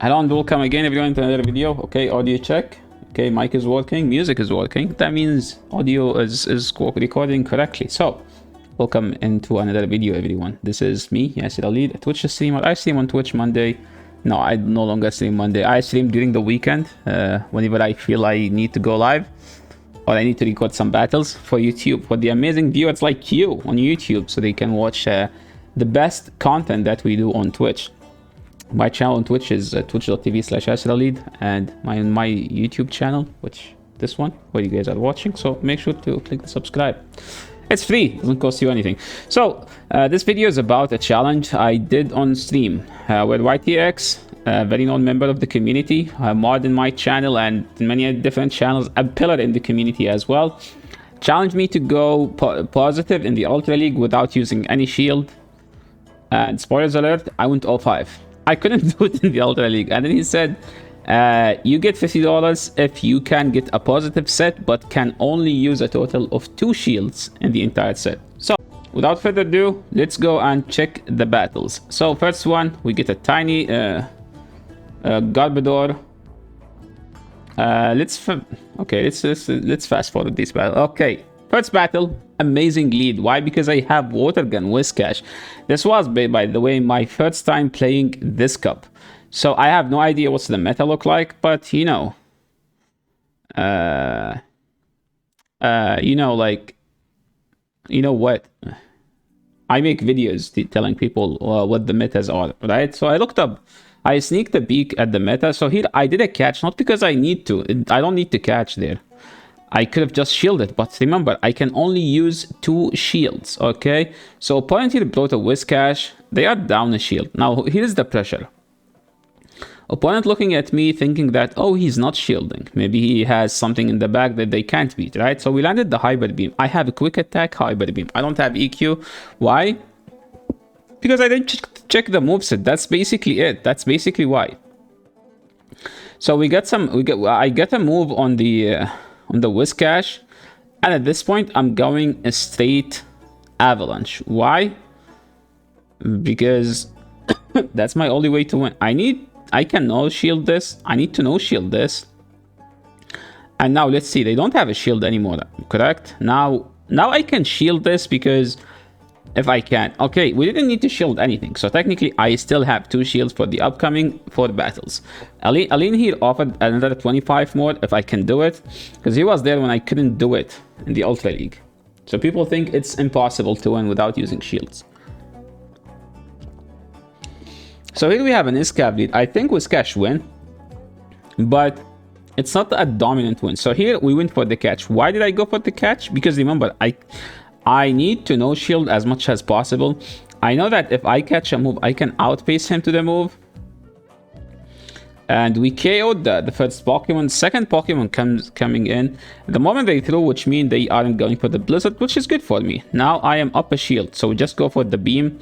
Hello and welcome again everyone to another video. Okay, audio check. Okay, mic is working, music is working. That means audio is recording correctly. So, welcome into another video everyone. This is me, Yasir Ali, a Twitch streamer. I stream on Twitch Monday. No, I no longer stream Monday. I stream during the weekend, whenever I feel I need to go live or I need to record some battles for YouTube, for the amazing viewers like you on YouTube, so they can watch the best content that we do on Twitch. My channel on Twitch is twitch.tv/YasirAlid, and my YouTube channel, which this one where you guys are watching. So make sure to click the subscribe. It's free, doesn't cost you anything. So this video is about a challenge I did on stream with YTX, a very known member of the community, a mod in my channel and in many different channels, a pillar in the community as well. Challenged me to go positive in the Ultra League without using any shield. And spoilers alert, I went 0-5. I couldn't do it in the Ultra League. And then he said, you get $50 if you can get a positive set, but can only use a total of 2 shields in the entire set. So, without further ado, let's go and check the battles. So, first one, we get a tiny Garbodor. Let's fast forward this battle. Okay, first battle, amazing lead. Why? Because I have Water Gun Whiscash. This was, by the way, my first time playing this cup, so I have no idea what's the meta look like. But you know, you know what? I make videos telling people what the metas are, right? So I looked up. I sneaked a peek at the meta. So here I did a catch, not because I need to. I don't need to catch there. I could have just shielded, but remember, I can only use 2 shields, okay? So opponent here brought a Whiscash. They are down a shield. Now, here's the pressure. Opponent looking at me thinking that, oh, he's not shielding. Maybe he has something in the back that they can't beat, right? So we landed the Hyper Beam. I have a quick attack Hyper Beam. I don't have EQ. Why? Because I didn't check the moveset. That's basically it. That's basically why. So I get a move on the Whiscash, and at this point I'm going a straight Avalanche. Why? Because that's my only way to win. I can no shield this. I need to no shield this. And now let's see, they don't have a shield anymore, correct? Now I can shield this, because if I can. Okay, we didn't need to shield anything, so technically I still have 2 shields for the upcoming 4 battles. Aline here offered another 25 more if I can do it, because he was there when I couldn't do it in the Ultra League. So people think it's impossible to win without using shields. So here we have an Iscab lead. I think Whiscash win, but it's not a dominant win. So here we went for the catch. Why did I go for the catch? Because remember, I need to no shield as much as possible. I know that if I catch a move, I can outpace him to the move. And we KO'd the first Pokemon. Second Pokemon coming in. The moment they throw, which means they aren't going for the Blizzard, which is good for me. Now I am up a shield, so we just go for the beam.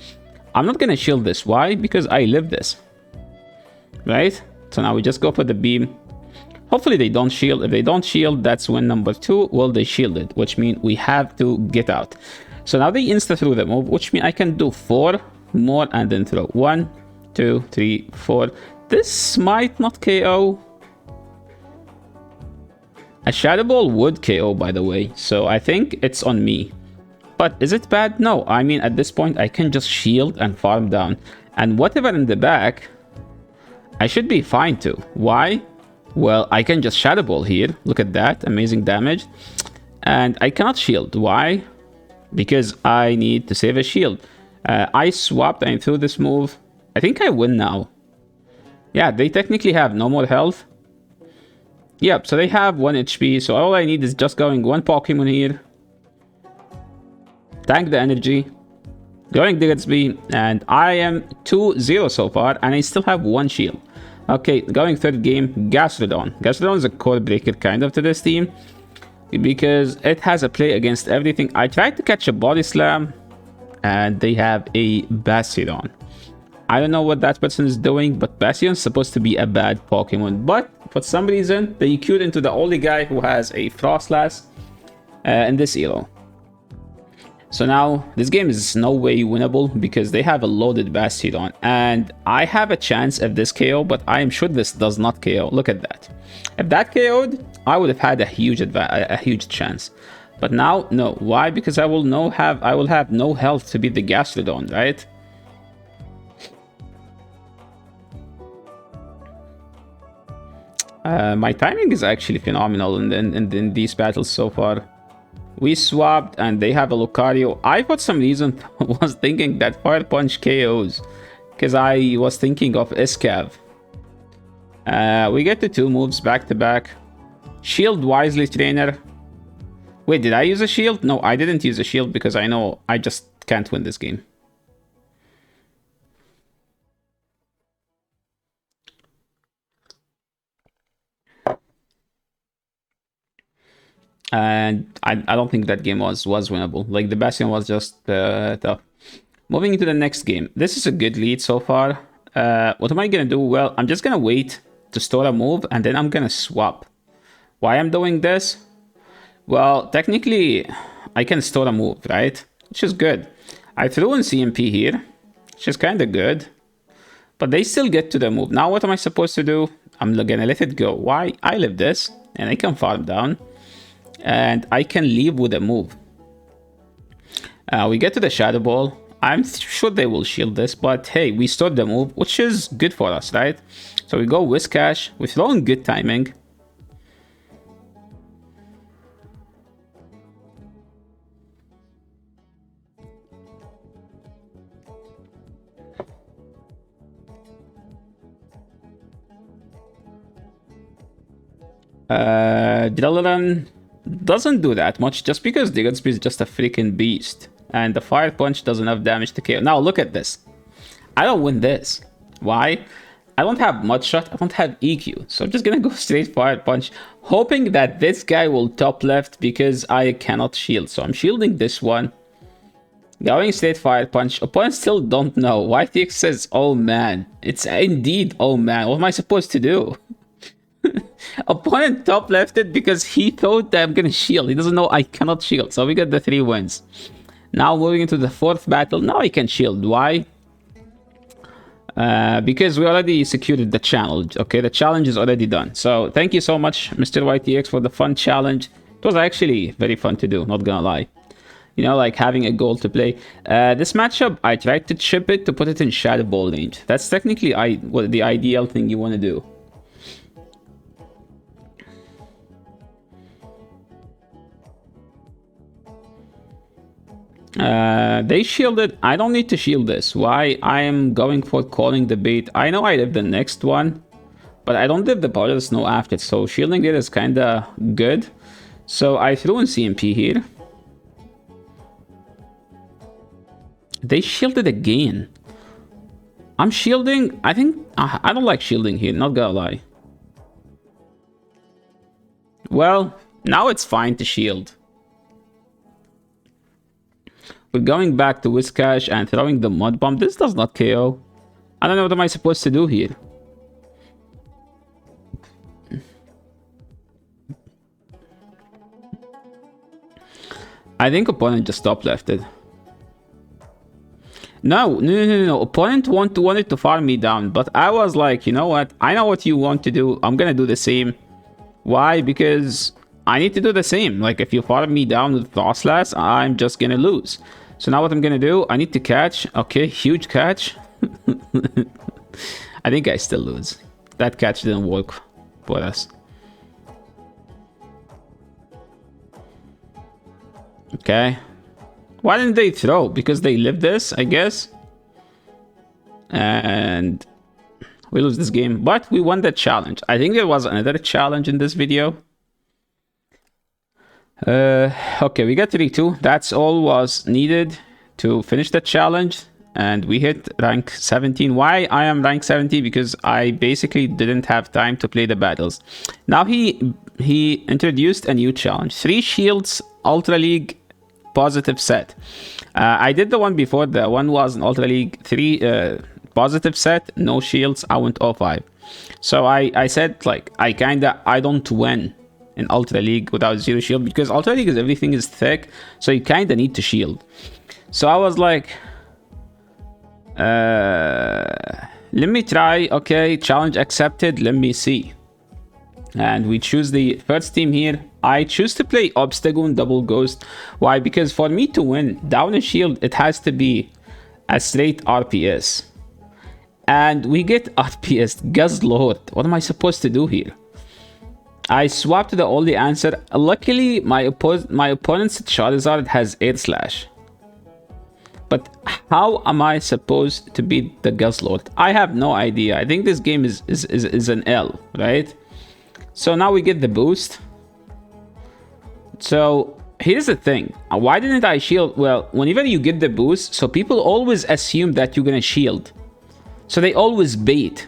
I'm not gonna shield this. Why? Because I live this. Right? So now we just go for the beam. Hopefully they don't shield. If they don't shield, that's win number 2. Well, they shielded, which means we have to get out. So now they insta through the move, which means I can do 4 more and then throw. 1, 2, 3, 4. This might not KO. A Shadow Ball would KO, by the way. So I think it's on me. But is it bad? No. I mean, at this point, I can just shield and farm down. And whatever in the back, I should be fine too. Why? Well, I can just Shadow Ball here. Look at that. Amazing damage. And I cannot shield. Why? Because I need to save a shield. I swapped and threw this move. I think I win now. Yeah, they technically have no more health. Yep, so they have 1 HP. So all I need is just going 1 Pokemon here. Tank the energy. Going Diggersby. And I am 2-0 so far. And I still have 1 shield. Okay, going third game, Gastrodon. Gastrodon is a code breaker kind of to this team, because it has a play against everything. I tried to catch a Body Slam, and they have a Bastiodon. I don't know what that person is doing, but Bastion is supposed to be a bad Pokemon. But for some reason, they queued into the only guy who has a Frostlass in this elo. So now this game is no way winnable because they have a loaded Bastion, and I have a chance of this KO, but I am sure this does not KO. Look at that. If that KO'd, I would have had a huge chance. But now, no. Why? Because I will have no health to beat the Gastrodon, right? My timing is actually phenomenal in these battles so far. We swapped and they have a Lucario. I for some reason was thinking that Fire Punch KOs because I was thinking of Escav. We get the 2 moves back to back. Shield wisely, trainer. Wait, did I use a shield? No, I didn't use a shield because I know I just can't win this game. And I don't think that game was winnable. Like, the Bastion was just tough. Moving into the next game. This is a good lead so far. What am I gonna do? Well, I'm just gonna wait to store a move and then I'm gonna swap. Why I'm doing this? Well, technically, I can store a move, right? Which is good. I threw in CMP here, which is kind of good. But they still get to the move. Now what am I supposed to do? I'm gonna let it go. Why? I live this, and I can farm down. And I can leave with a move. We get to the Shadow Ball. I'm sure they will shield this, but hey, we stored the move, which is good for us, right? So we go Whiscash. We throw in good timing. Drilleren doesn't do that much just because Digger Speed is just a freaking beast. And the Fire Punch does enough damage to KO. Now look at this. I don't win this. Why? I don't have Mudshot. I don't have EQ. So I'm just gonna go straight Fire Punch, hoping that this guy will top left because I cannot shield. So I'm shielding this one. Going straight Fire Punch. Opponents still don't know. YTX says, oh man. It's indeed, oh man. What am I supposed to do? Opponent top lefted because he thought that I'm gonna shield. He doesn't know I cannot shield. So we got the 3 wins. Now moving into the 4th battle. Now I can shield. Why? Because we already secured the challenge. Okay, the challenge is already done. So thank you so much, Mr. YTX, for the fun challenge. It was actually very fun to do, not gonna lie. You know, like having a goal to play. This matchup, I tried to chip it to put it in Shadow Ball range. That's technically the ideal thing you want to do. They shielded. I don't need to shield this. Why? I am going for calling the bait. I know I live the next one, but I don't live the Powder Snow after, so shielding it is kinda good. So I threw in CMP here. They shielded again. I'm shielding. I think I don't like shielding here, not gonna lie. Well, now it's fine to shield. We're going back to Whiscash and throwing the Mud Bomb. This does not KO. I don't know what am I supposed to do here. I think opponent just top lefted. No. Opponent wanted to farm me down, but I was like, you know what? I know what you want to do. I'm gonna do the same. Why? Because I need to do the same. Like, if you farm me down with Frostlass, I'm just gonna lose. So now what I'm gonna do, I need to catch. Okay, huge catch. I think I still lose. That catch didn't work for us. Okay. Why didn't they throw? Because they live this, I guess. And we lose this game. But we won the challenge. I think there was another challenge in this video. Okay, we got 3-2. That's all was needed to finish the challenge. And we hit rank 17. Why I am rank 17? Because I basically didn't have time to play the battles. Now he introduced a new challenge. 3 shields, Ultra League, positive set. I did the one before. The one was an Ultra League 3 positive set, no shields. I went 0-5. So I said, like, I don't win in Ultra League without zero shield, because Ultra League is everything is thick, so you kind of need to shield. So I was like, let me try. Okay, challenge accepted. Let me see. And we choose the first team here. I choose to play Obstagoon Double Ghost. Why? Because for me to win down a shield, it has to be a straight RPS. And we get RPS Guzzlord. What am I supposed to do here? I swapped the only answer. Luckily, my opponent's Charizard has Air Slash. But how am I supposed to beat the Guzzlord? I have no idea. I think this game is an L, right? So now we get the boost. So here's the thing. Why didn't I shield? Well, whenever you get the boost, so people always assume that you're gonna shield. So they always bait.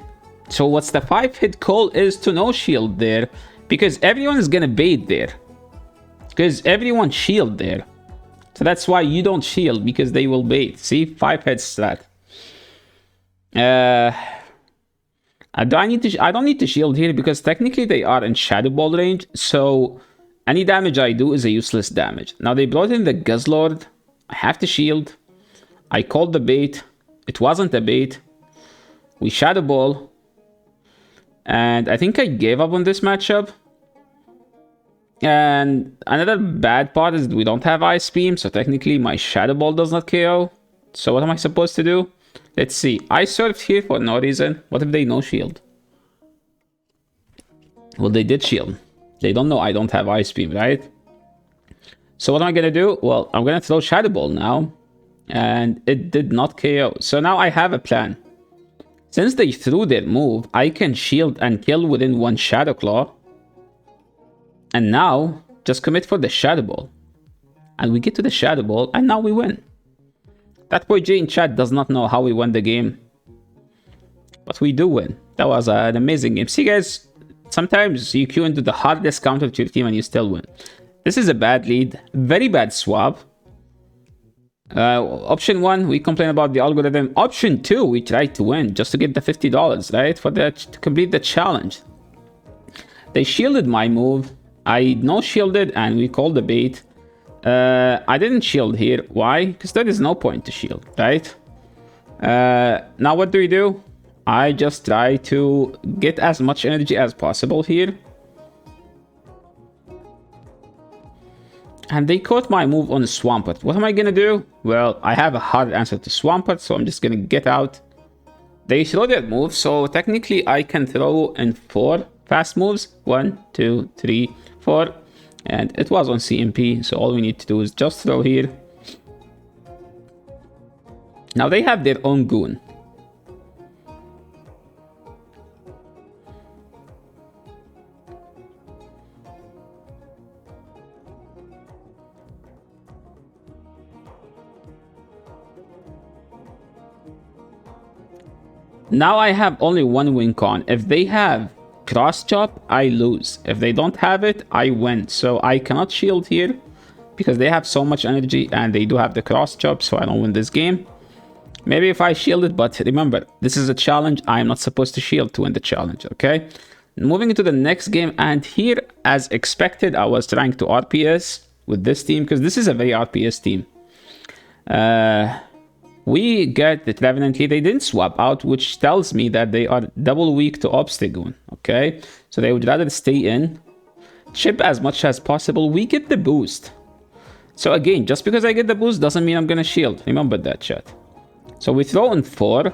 So what's the 5-hit call is to no shield there, because everyone is gonna bait there. Because everyone shield there. So that's why you don't shield, because they will bait. See, 5-hit strat. I don't need to shield here because technically they are in Shadow Ball range. So any damage I do is a useless damage. Now they brought in the Guzzlord. I have to shield. I called the bait. It wasn't a bait. We Shadow Ball. And I think I gave up on this matchup. And another bad part is we don't have Ice Beam. So technically my Shadow Ball does not KO. So what am I supposed to do? Let's see. I surfed here for no reason. What if they no shield? Well, they did shield. They don't know I don't have Ice Beam, right? So what am I going to do? Well, I'm going to throw Shadow Ball now. And it did not KO. So now I have a plan. Since they threw their move, I can shield and kill within one Shadow Claw. And now, just commit for the Shadow Ball. And we get to the Shadow Ball, and now we win. That boy Jay in chat does not know how we won the game. But we do win. That was an amazing game. See guys, sometimes you queue into the hardest counter to your team and you still win. This is a bad lead. Very bad swap. Option 1, we complain about the algorithm. Option 2, we tried to win just to get the $50, right? To complete the challenge. They shielded my move. I no shielded and we called the bait. I didn't shield here. Why? Because there is no point to shield, right? Now what do? I just try to get as much energy as possible here. And they caught my move on Swampert. What am I gonna do? Well, I have a hard answer to Swampert, so I'm just gonna get out. They throw their move, so technically I can throw in 4 fast moves. 1, 2, 3, 4. And it was on CMP, so all we need to do is just throw here. Now they have their own goon. Now I have only one win con. If they have Cross Chop, I lose. If they don't have it, I win. So I cannot shield here because they have so much energy and they do have the Cross Chop, so I don't win this game. Maybe if I shield it, but remember, this is a challenge. I am not supposed to shield to win the challenge, okay? Moving into the next game, and here, as expected, I was trying to RPS with this team because this is a very RPS team. We get the Trevenant here. They didn't swap out, which tells me that they are double weak to Obstagoon, okay? So they would rather stay in, chip as much as possible. We get the boost. So again, just because I get the boost doesn't mean I'm gonna shield. Remember that, chat. So we throw in 4.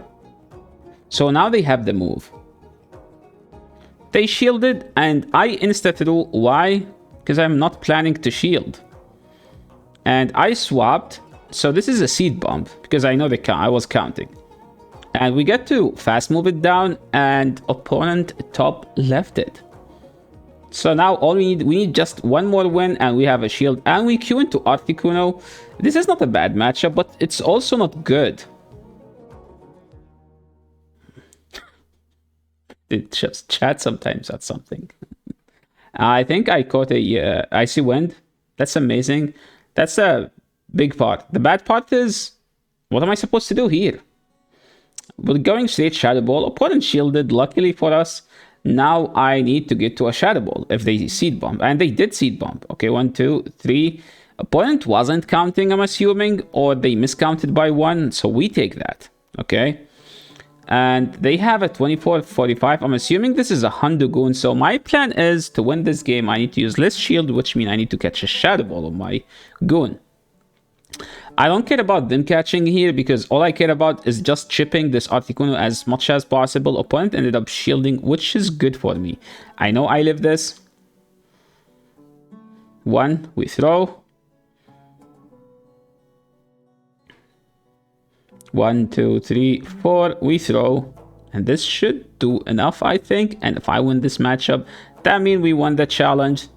So now they have the move. They shielded and I insta-threw. Why? Because I'm not planning to shield. And I swapped. So this is a seed bomb because I know the count. I was counting. And we get to fast move it down and opponent top left it. So now all we need just one more win and we have a shield. And we queue into Articuno. This is not a bad matchup, but it's also not good. It just chat sometimes at something. I think I caught a Icy Wind. That's amazing. That's a big part. The bad part is, what am I supposed to do here? We're going straight Shadow Ball. Opponent shielded, luckily for us. Now I need to get to a shadow ball if they seed bomb, and they did seed bomb. Okay, 1, 2, 3. Opponent wasn't counting, I'm assuming, or they miscounted by 1, so we take that. Okay, and they have a 24-45. I'm assuming this is a Hondo Goon, so my plan is to win this game. I need to use less shield, which means I need to catch a shadow ball on my Goon. I don't care about them catching here because all I care about is just chipping this Articuno as much as possible. Opponent ended up shielding, which is good for me. I know I live this. 1, we throw. 1, 2, 3, 4, we throw. And this should do enough, I think. And if I win this matchup, that means we won the challenge.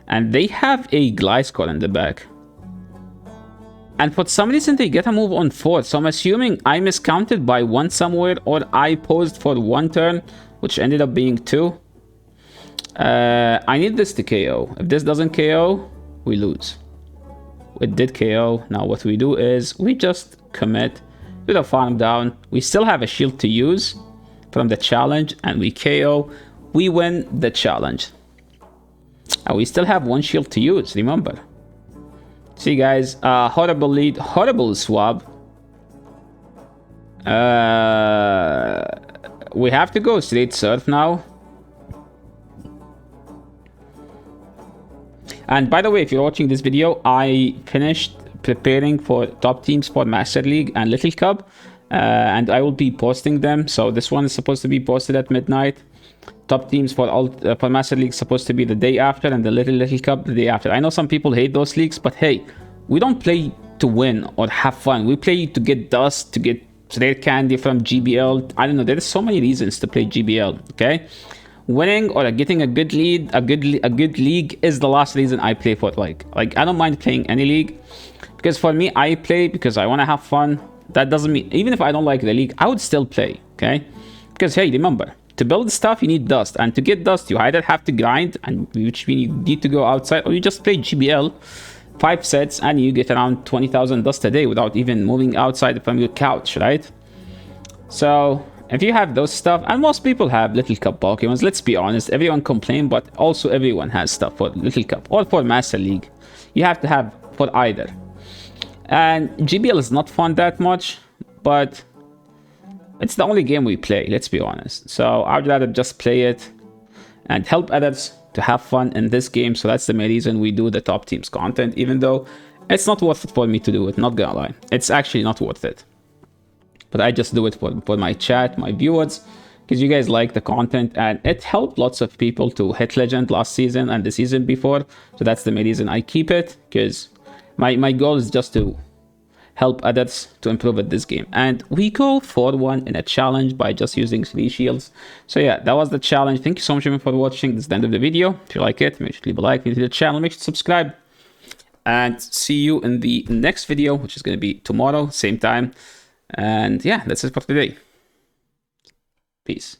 And they have a Gliscor in the back. And for some reason, they get a move on 4. So I'm assuming I miscounted by 1 somewhere, or I paused for 1 turn, which ended up being 2. I need this to KO. If this doesn't KO, we lose. It did KO. Now what we do is we just commit to the farm down. We still have a shield to use from the challenge, and we KO. We win the challenge. And we still have 1 shield to use, remember. See guys, horrible lead, horrible swap. We have to go straight surf now. And by the way, if you're watching this video, I finished preparing for top teams for Master League and Little Cup. And I will be posting them. So this one is supposed to be posted at midnight. Top teams for Master League supposed to be the day after, and the Little Cup the day after. I know some people hate those leagues, but hey, we don't play to win or have fun. We play to get dust, to get rare candy from GBL. I don't know. There's so many reasons to play GBL. Okay, winning or getting a good lead, a good league is the last reason I play for. Like I don't mind playing any league, because for me, I play because I want to have fun. That doesn't mean even if I don't like the league, I would still play. Okay, because hey, remember, to build stuff, you need dust. And to get dust, you either have to grind, and which means you need to go outside, or you just play GBL 5 sets, and you get around 20,000 dust a day without even moving outside from your couch, right? So, if you have those stuff, and most people have Little Cup Pokemons, let's be honest, everyone complains, but also everyone has stuff for Little Cup, or for Master League. You have to have for either. And GBL is not fun that much, but it's the only game we play, let's be honest. So I'd rather just play it and help others to have fun in this game. So that's the main reason we do the top teams content, even though it's not worth it for me to do it, not gonna lie. It's actually not worth it. But I just do it for my chat, my viewers, because you guys like the content, and it helped lots of people to hit legend last season and the season before. So that's the main reason I keep it, because my goal is just to help others to improve at this game. And we go 4-1 in a challenge by just using 3 shields. So yeah, that was the challenge. Thank you so much for watching. This is the end of the video. If you like it, make sure to leave a like. If you're new to the channel, make sure to subscribe. And see you in the next video, which is going to be tomorrow, same time. And yeah, that's it for today. Peace.